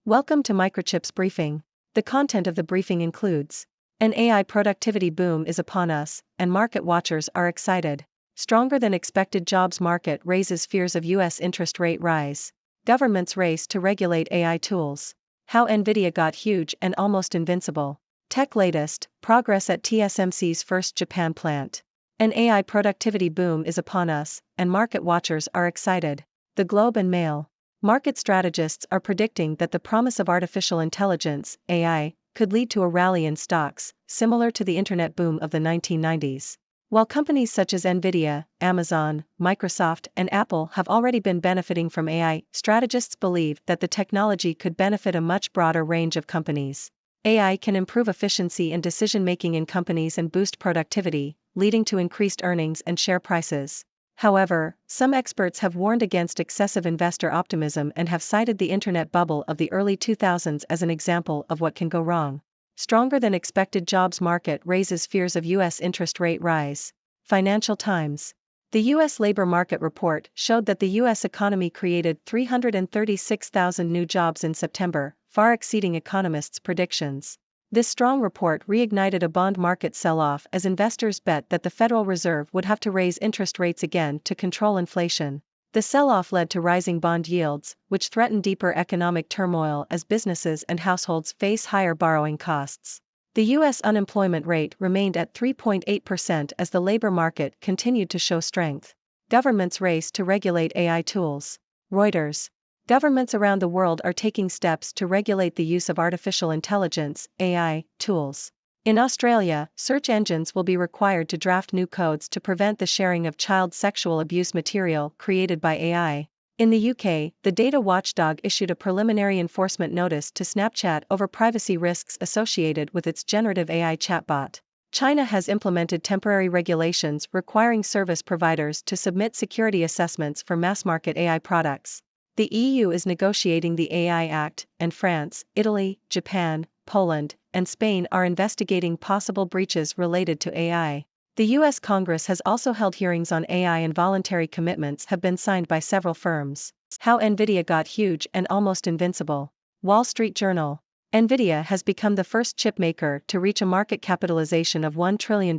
Welcome to Microchips Briefing. The content of the briefing includes: an AI productivity boom is upon us, and market watchers are excited. Stronger than expected jobs market raises fears of U.S. interest rate rise. Government's race to regulate AI tools. How NVIDIA got huge and almost invincible. Tech latest, progress at TSMC's first Japan plant. An AI productivity boom is upon us, and market watchers are excited. The Globe and Mail. Market strategists are predicting that the promise of artificial intelligence, AI, could lead to a rally in stocks, similar to the internet boom of the 1990s. While companies such as NVIDIA, Amazon, Microsoft, and Apple have already been benefiting from AI, strategists believe that the technology could benefit a much broader range of companies. AI can improve efficiency and decision-making in companies and boost productivity, leading to increased earnings and share prices. However, some experts have warned against excessive investor optimism and have cited the internet bubble of the early 2000s as an example of what can go wrong. Stronger than expected jobs market raises fears of U.S. interest rate rise. Financial Times. The U.S. labor market report showed that the U.S. economy created 336,000 new jobs in September, far exceeding economists' predictions. This strong report reignited a bond market sell-off as investors bet that the Federal Reserve would have to raise interest rates again to control inflation. The sell-off led to rising bond yields, which threaten deeper economic turmoil as businesses and households face higher borrowing costs. The U.S. unemployment rate remained at 3.8% as the labor market continued to show strength. Government's race to regulate AI tools. Reuters. Governments around the world are taking steps to regulate the use of artificial intelligence, AI, tools. In Australia, search engines will be required to draft new codes to prevent the sharing of child sexual abuse material created by AI. In the UK, the data watchdog issued a preliminary enforcement notice to Snapchat over privacy risks associated with its generative AI chatbot. China has implemented temporary regulations requiring service providers to submit security assessments for mass-market AI products. The EU is negotiating the AI Act, and France, Italy, Japan, Poland, and Spain are investigating possible breaches related to AI. The U.S. Congress has also held hearings on AI, and voluntary commitments have been signed by several firms. How NVIDIA got huge and almost invincible. Wall Street Journal. NVIDIA has become the first chip maker to reach a market capitalization of $1 trillion,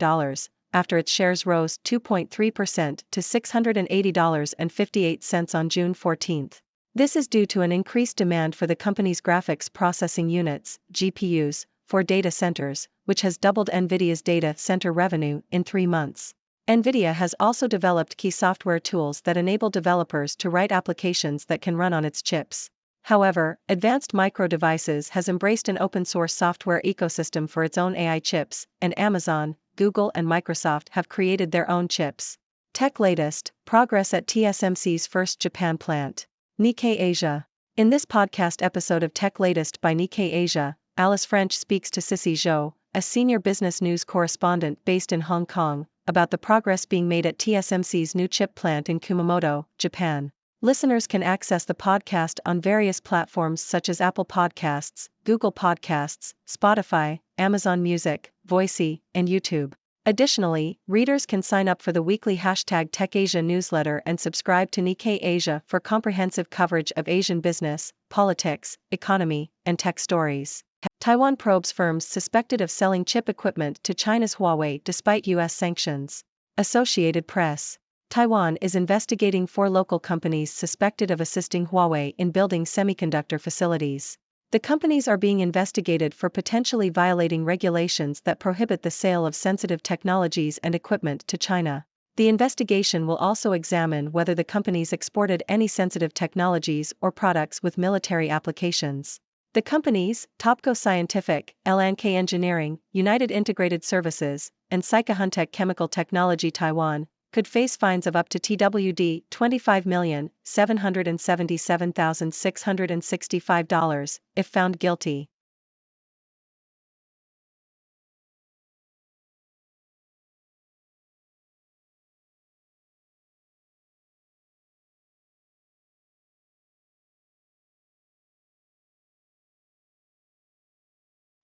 after its shares rose 2.3% to $680.58 on June 14. This is due to an increased demand for the company's graphics processing units, GPUs, for data centers, which has doubled NVIDIA's data center revenue in 3 months. NVIDIA has also developed key software tools that enable developers to write applications that can run on its chips. However, Advanced Micro Devices has embraced an open-source software ecosystem for its own AI chips, and Amazon, Google, and Microsoft have created their own chips. Tech latest, progress at TSMC's first Japan plant. Nikkei Asia. In this podcast episode of Tech Latest by Nikkei Asia, Alice French speaks to Sissy Zhou, a senior business news correspondent based in Hong Kong, about the progress being made at TSMC's new chip plant in Kumamoto, Japan. Listeners can access the podcast on various platforms such as Apple Podcasts, Google Podcasts, Spotify, Amazon Music, Voicy, and YouTube. Additionally, readers can sign up for the weekly #TechAsia newsletter and subscribe to Nikkei Asia for comprehensive coverage of Asian business, politics, economy, and tech stories. Taiwan probes firms suspected of selling chip equipment to China's Huawei despite U.S. sanctions. Associated Press. Taiwan is investigating 4 local companies suspected of assisting Huawei in building semiconductor facilities. The companies are being investigated for potentially violating regulations that prohibit the sale of sensitive technologies and equipment to China. The investigation will also examine whether the companies exported any sensitive technologies or products with military applications. The companies, Topco Scientific, LNK Engineering, United Integrated Services, and Sikahuntech Chemical Technology Taiwan, could face fines of up to TWD $25,777,665 if found guilty.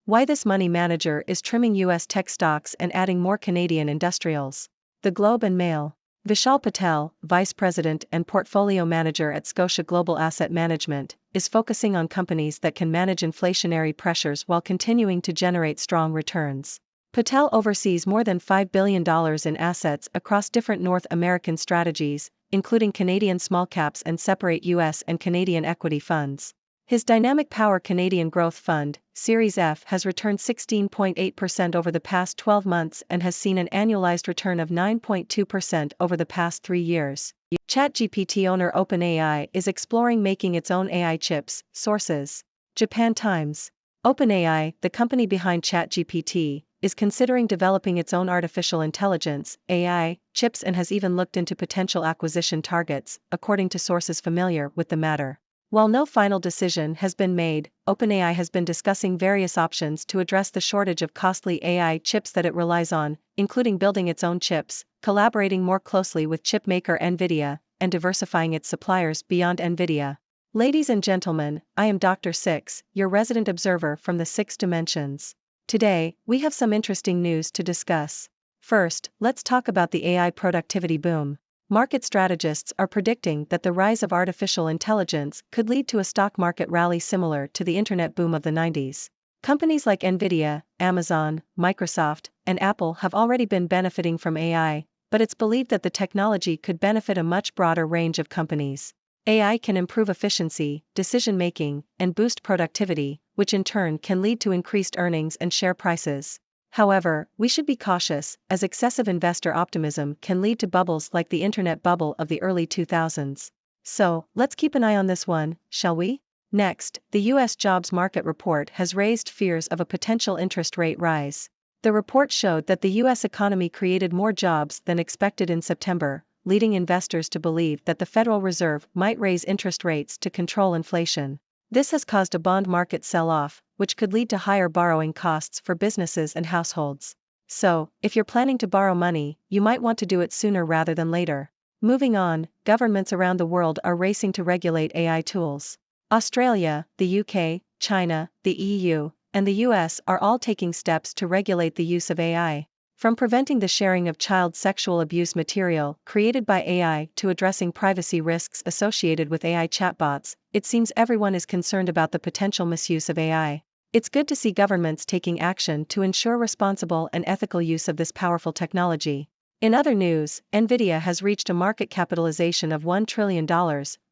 Why this money manager is trimming U.S. tech stocks and adding more Canadian industrials. The Globe and Mail. Vishal Patel, Vice President and Portfolio Manager at Scotia Global Asset Management, is focusing on companies that can manage inflationary pressures while continuing to generate strong returns. Patel oversees more than $5 billion in assets across different North American strategies, including Canadian small caps and separate U.S. and Canadian equity funds. His Dynamic Power Canadian Growth Fund, Series F, has returned 16.8% over the past 12 months and has seen an annualized return of 9.2% over the past 3 years. ChatGPT owner OpenAI is exploring making its own AI chips. Sources: Japan Times. OpenAI, the company behind ChatGPT, is considering developing its own artificial intelligence (AI) chips and has even looked into potential acquisition targets, according to sources familiar with the matter. While no final decision has been made, OpenAI has been discussing various options to address the shortage of costly AI chips that it relies on, including building its own chips, collaborating more closely with chip maker NVIDIA, and diversifying its suppliers beyond NVIDIA. Ladies and gentlemen, I am Dr. Six, your resident observer from the 6 dimensions. Today, we have some interesting news to discuss. First, let's talk about the AI productivity boom. Market strategists are predicting that the rise of artificial intelligence could lead to a stock market rally similar to the internet boom of the 90s. Companies like NVIDIA, Amazon, Microsoft, and Apple have already been benefiting from AI, but it's believed that the technology could benefit a much broader range of companies. AI can improve efficiency, decision-making, and boost productivity, which in turn can lead to increased earnings and share prices. However, we should be cautious, as excessive investor optimism can lead to bubbles like the internet bubble of the early 2000s. So, let's keep an eye on this one, shall we? Next, the U.S. jobs market report has raised fears of a potential interest rate rise. The report showed that the U.S. economy created more jobs than expected in September, leading investors to believe that the Federal Reserve might raise interest rates to control inflation. This has caused a bond market sell-off, which could lead to higher borrowing costs for businesses and households. So, if you're planning to borrow money, you might want to do it sooner rather than later. Moving on, governments around the world are racing to regulate AI tools. Australia, the UK, China, the EU, and the US are all taking steps to regulate the use of AI. From preventing the sharing of child sexual abuse material created by AI to addressing privacy risks associated with AI chatbots, it seems everyone is concerned about the potential misuse of AI. It's good to see governments taking action to ensure responsible and ethical use of this powerful technology. In other news, NVIDIA has reached a market capitalization of $1 trillion,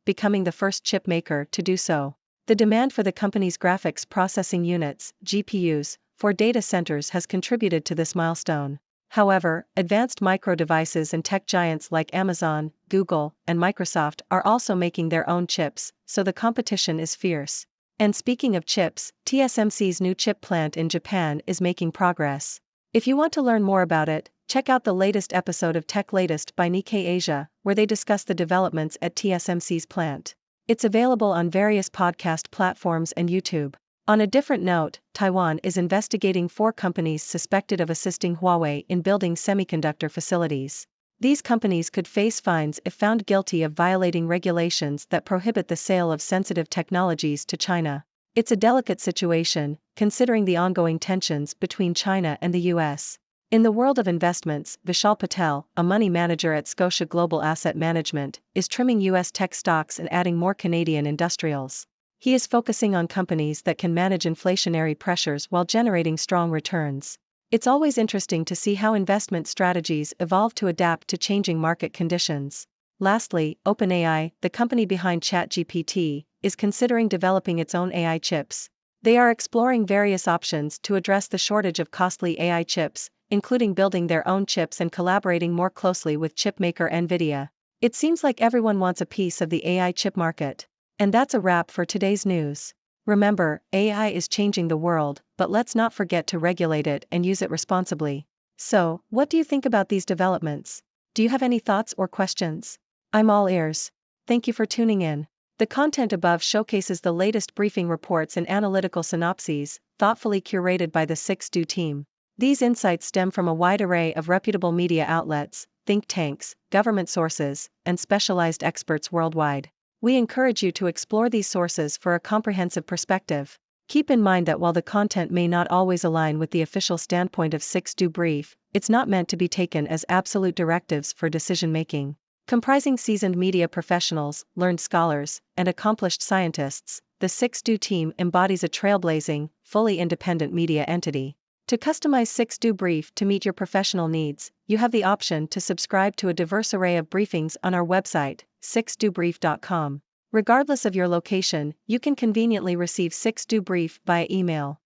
becoming the first chip maker to do so. The demand for the company's graphics processing units, GPUs, for data centers has contributed to this milestone. However, advanced micro devices and tech giants like Amazon, Google, and Microsoft are also making their own chips, so the competition is fierce. And speaking of chips, TSMC's new chip plant in Japan is making progress. If you want to learn more about it, check out the latest episode of Tech Latest by Nikkei Asia, where they discuss the developments at TSMC's plant. It's available on various podcast platforms and YouTube. On a different note, Taiwan is investigating 4 companies suspected of assisting Huawei in building semiconductor facilities. These companies could face fines if found guilty of violating regulations that prohibit the sale of sensitive technologies to China. It's a delicate situation, considering the ongoing tensions between China and the US. In the world of investments, Vishal Patel, a money manager at Scotia Global Asset Management, is trimming US tech stocks and adding more Canadian industrials. He is focusing on companies that can manage inflationary pressures while generating strong returns. It's always interesting to see how investment strategies evolve to adapt to changing market conditions. Lastly, OpenAI, the company behind ChatGPT, is considering developing its own AI chips. They are exploring various options to address the shortage of costly AI chips, including building their own chips and collaborating more closely with chipmaker NVIDIA. It seems like everyone wants a piece of the AI chip market. And that's a wrap for today's news. Remember, AI is changing the world, but let's not forget to regulate it and use it responsibly. So, what do you think about these developments? Do you have any thoughts or questions? I'm all ears. Thank you for tuning in. The content above showcases the latest briefing reports and analytical synopses, thoughtfully curated by the 6Do team. These insights stem from a wide array of reputable media outlets, think tanks, government sources, and specialized experts worldwide. We encourage you to explore these sources for a comprehensive perspective. Keep in mind that while the content may not always align with the official standpoint of 6Do Brief, it's not meant to be taken as absolute directives for decision-making. Comprising seasoned media professionals, learned scholars, and accomplished scientists, the 6Do team embodies a trailblazing, fully independent media entity. To customize 6Do Brief to meet your professional needs, you have the option to subscribe to a diverse array of briefings on our website, 6dobrief.com. Regardless of your location, you can conveniently receive 6Do Brief via email.